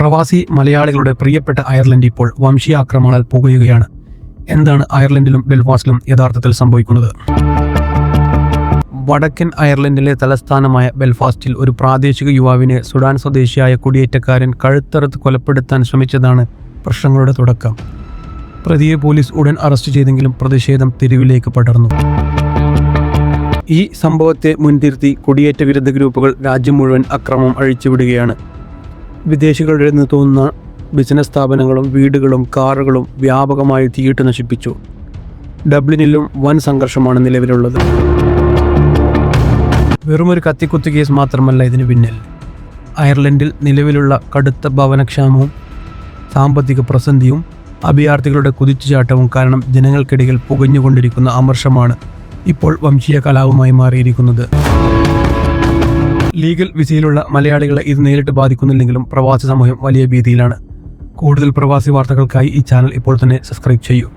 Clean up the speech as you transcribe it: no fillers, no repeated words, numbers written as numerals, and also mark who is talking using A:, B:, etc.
A: പ്രവാസി മലയാളികളുടെ പ്രിയപ്പെട്ട അയർലൻഡ് ഇപ്പോൾ വംശീയ ആക്രമണങ്ങൾ പുകയുകയാണ്. എന്താണ് അയർലൻഡിലും ബെൽഫാസ്റ്റിലും യഥാർത്ഥത്തിൽ സംഭവിക്കുന്നത്? വടക്കൻ അയർലൻഡിലെ തലസ്ഥാനമായ ബെൽഫാസ്റ്റിൽ ഒരു പ്രാദേശിക യുവാവിനെ സുഡാൻ സ്വദേശിയായ കുടിയേറ്റക്കാരൻ കഴുത്തറുത്ത് കൊലപ്പെടുത്താൻ ശ്രമിച്ചതാണ് പ്രശ്നങ്ങളുടെ തുടക്കം. പ്രതിയെ പോലീസ് ഉടൻ അറസ്റ്റ് ചെയ്തെങ്കിലും പ്രതിഷേധം തെരുവിലേക്ക് പടർന്നു. ഈ സംഭവത്തെ മുൻനിർത്തി കുടിയേറ്റ വിരുദ്ധ ഗ്രൂപ്പുകൾ രാജ്യം മുഴുവൻ അക്രമം അഴിച്ചുവിടുകയാണ്. വിദേശികളുടെ നിന്ന് തോന്നുന്ന ബിസിനസ് സ്ഥാപനങ്ങളും വീടുകളും കാറുകളും വ്യാപകമായി തീയിട്ട് നശിപ്പിച്ചു. ഡബ്ലിനിലും വൻ സംഘർഷമാണ് നിലവിലുള്ളത്. വെറുമൊരു കത്തിക്കുത്ത് കേസ് മാത്രമല്ല ഇതിന് പിന്നിൽ. അയർലൻഡിൽ നിലവിലുള്ള കടുത്ത ഭവനക്ഷാമവും സാമ്പത്തിക പ്രതിസന്ധിയും അഭയാർത്ഥികളുടെ കുതിച്ചുചാട്ടവും കാരണം ജനങ്ങൾക്കിടയിൽ പുകഞ്ഞുകൊണ്ടിരിക്കുന്ന അമർഷമാണ് ഇപ്പോൾ വംശീയ കലാപമായി മാറിയിരിക്കുന്നത്. ലീഗൽ വിസയിലുള്ള മലയാളികളെ ഇത് നേരിട്ട് ബാധിക്കുന്നില്ലെങ്കിലും പ്രവാസി സമൂഹം വലിയ ഭീതിയിലാണ്. കൂടുതൽ പ്രവാസി വാർത്തകൾക്കായി ഈ ചാനൽ ഇപ്പോൾ തന്നെ സബ്സ്ക്രൈബ് ചെയ്യൂ.